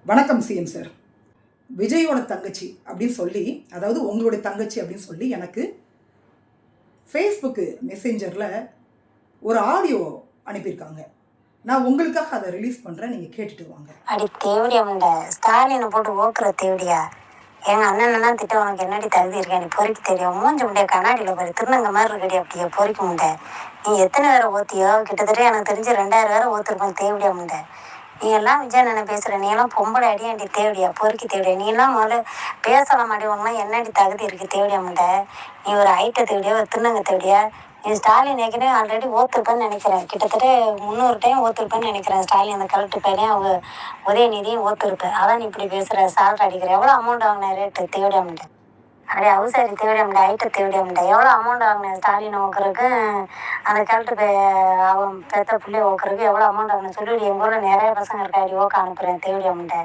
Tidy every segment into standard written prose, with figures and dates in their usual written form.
வணக்கம் CM sir. விஜயோட தங்கச்சி அப்படின்னு சொல்லி, அதாவது உங்களுடைய தங்கச்சி அப்படின்னு சொல்லி எனக்கு ஃபேஸ்புக்கு மெசேஞ்சரில் ஒரு ஆடியோ அனுப்பியிருக்காங்க. நான் உங்களுக்காக அதை ரிலீஸ் பண்ணுறேன், நீங்கள் கேட்டுட்டு வாங்க. அடி தேவடியா முண்டை, ஸ்டாலினை போட்டு ஓக்குற தேவடியா. எங்கள் அண்ணனெல்லாம் திட்ட உனக்கு என்னடி தகுதி இருக்கா? நீ பொறிக்க தெரியும். மூஞ்சி முண்டைய கண்ணாடியில் பாரு, திருநங்க மாதிரி இருக்கடி. அப்படியே பொறிக்க முண்டை. நீ எத்தனை பேரை ஓத்தியோ? கிட்டத்தட்ட எனக்கு தெரிஞ்சு 2000 பேரை ஓத்திருப்பேன் தேவடியா முண்டை. நீ எல்லாம் விஜய் அண்ணனை பேசுகிற, நீ எல்லாம் பொம்பளை அடியாண்டி தேவடியா, பொறுக்கி தேவடியா. நீ எல்லாம் முதல்ல பேசலாம் மாட்டேவங்களாம் என்னடி தகுதி இருக்குது தேவடியா முண்டை. நீ ஒரு ஐட்ட தேவடியா, ஒரு திருநங்க தேவடியா. நீ ஸ்டாலின் ஏற்கனவே ஆல்ரெடி ஓத்துருப்பேன்னு நினைக்கிறேன். கிட்டத்தட்ட 300 டைம் ஓத்துருப்பேன்னு நினைக்கிறேன். ஸ்டாலின் அந்த கலெக்டர் பையனையும் அவங்க உதயநிதியும் ஓத்துருப்பேன். அதான் நீ இப்படி பேசுகிற, சால்ட் அடிக்கிற. எவ்வளோ அமௌண்ட் வாங்கின ரேட்டு தேவடியா முண்டை? அப்படியே அவசாரி தேவடியா முண்டை, ஐட்ட தேவடியா முண்டை. எவ்வளோ அமௌண்ட் வாங்கினேன் ஸ்டாலின் ஓக்குறதுக்கு, அந்த கலெக்டர் அவன் பெத்த பிள்ளைய ஓக்குறதுக்கு எவ்வளோ அமௌண்ட் வாங்கினேன் சொல்லி எங்கள் ஊரில் நிறைய பசங்க இருக்காடி ஓக்க அனுப்புகிறேன் தேவடியா முண்டை.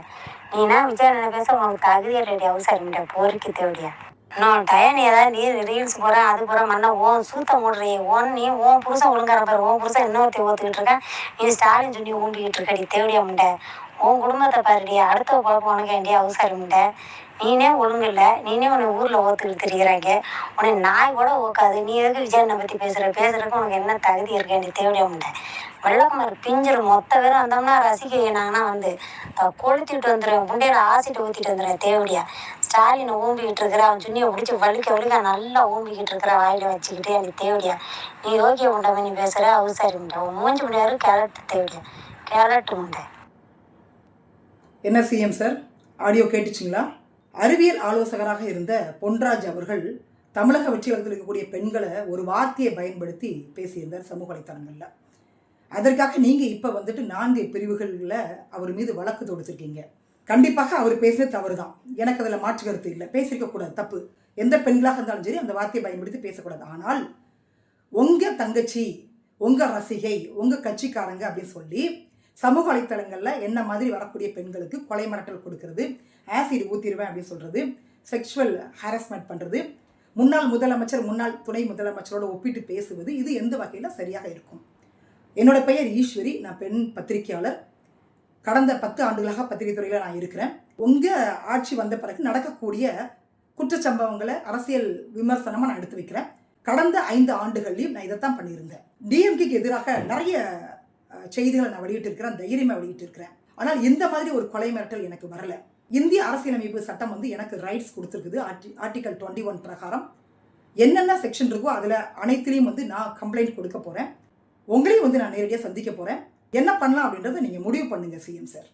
நீனா விஜய் அண்ணனை பேச உனக்கு தகுதியே இல்லடி அவசாரி முண்டை, பொறுக்கி தேவடியா. இன்னும் டயன் ஏதாவது நீ ரீல்ஸ் போகிறேன், அது போகிற மண்ணா ஓன் சூத்த மூடுறீ. நீ ஓன் புருஷன் ஒழுங்கார பாரு. ஓன் புருஷன் இன்னொருத்தி ஓத்துக்கிட்டு இருக்கேன், நீ ஸ்டாலின் சொல்லி ஊம்பிக்கிட்டு இருக்கடி தேவடியா முண்டை. உன் குடும்பத்தை பாருடி, அடுத்த குழப்பம் உனக்கு வேண்டிய அவசாரி முண்டை. நீனே ஒழுங்கு இல்லை, நீனே உன்னை ஊரில் ஓத்துக்கிட்டு திரிகிறாங்க. உன்னை நாய் கூட ஓக்காது. நீ எதுக்கு விஜயனை பற்றி பேசுகிறதுக்கு உனக்கு என்ன தகுதி இருக்கேன் தேவடியா முண்டை. வெள்ளக்குமார் பிஞ்சர் மொத்த பேரும் வந்தோம்னா ரசிக்க நாங்கன்னா வந்து கொளுத்திட்டு வந்துடுவேன். புண்டையில ஆசிட்டு ஊற்றிட்டு வந்துடுவேன் தேவடியா. ஸ்டாலினை ஊம்பிக்கிட்டு இருக்கிற, அவன் சுண்ணியை பிடிச்சி வலிக்க நல்லா ஊம்பிக்கிட்டு இருக்கிற வாயில வச்சுக்கிட்டு எனக்கு தேவடியா. நீ ஓகே முண்டை நீ பேசுகிற அவசாரி முண்டை. உன் மூஞ்சி முடியாது கேரட்டு தேவடியா, கேரட்டு முண்டை. என்ன சிஎம் சார், ஆடியோ கேட்டுச்சிங்களா? அறிவியல் ஆலோசகராக இருந்த பொன்ராஜ் அவர்கள் தமிழக வெற்றிகரத்தில் இருக்கக்கூடிய பெண்களை ஒரு வார்த்தையை பயன்படுத்தி பேசியிருந்தார் சமூக வலைத்தளங்களில். அதற்காக நீங்கள் இப்போ வந்துட்டு 4 பிரிவுகளில் அவர் மீது வழக்கு தொடுத்திருக்கீங்க. கண்டிப்பாக அவர் பேசினது தவறு தான், எனக்கு அதில் மாற்று கருத்து இல்லை. பேசியிருக்கக்கூடாது, தப்பு. எந்த பெண்களாக இருந்தாலும் சரி அந்த வார்த்தையை பயன்படுத்தி பேசக்கூடாது. ஆனால் உங்கள் தங்கச்சி, உங்கள் ரசிகை, உங்கள் கட்சிக்காரங்க அப்படின்னு சொல்லி சமூக வலைத்தளங்களில் என்ன மாதிரி வரக்கூடிய பெண்களுக்கு கொலை மிரட்டல் கொடுக்கறது, ஆசிட் ஊற்றிடுவேன் அப்படின்னு சொல்கிறது, செக்ஷுவல் ஹாரஸ்மெண்ட் பண்ணுறது, முன்னாள் முதலமைச்சர் முன்னாள் துணை முதலமைச்சரோட ஒப்பிட்டு பேசுவது, இது எந்த வகையில் சரியாக இருக்கும்? என்னோட பெயர் ஈஸ்வரி, நான் பெண் பத்திரிகையாளர். கடந்த 10 ஆண்டுகளாக பத்திரிகை துறையில் நான் இருக்கிறேன். உங்கள் ஆட்சி வந்த பிறகு நடக்கக்கூடிய குற்றச்சம்பவங்களை அரசியல் விமர்சனமாக நான் எடுத்து வைக்கிறேன். கடந்த 5 ஆண்டுகள்லையும் நான் இதைத்தான் பண்ணியிருந்தேன். டிஎம்கேக்கு எதிராக நிறைய செய்திகளை நான் வெளியிட்டிருக்கிறேன், தைரியமாக வெளியிட்டிருக்கிறேன். ஆனால் இந்த மாதிரி ஒரு கொலை மிரட்டல் எனக்கு வரலை. இந்திய அரசியலமைப்பு சட்டம் வந்து எனக்கு ரைட்ஸ் கொடுத்துருக்குது. ஆர்டிகல் 21 பிரகாரம் என்னென்ன செக்ஷன் இருக்கோ அதில் அனைத்துலேயும் வந்து நான் கம்ப்ளைண்ட் கொடுக்க போகிறேன். உங்களையும் வந்து நான் நேரடியாக சந்திக்க போகிறேன். என்ன பண்ணலாம் அப்படின்றத நீங்கள் முடிவு பண்ணுங்கள் சிஎம் சார்.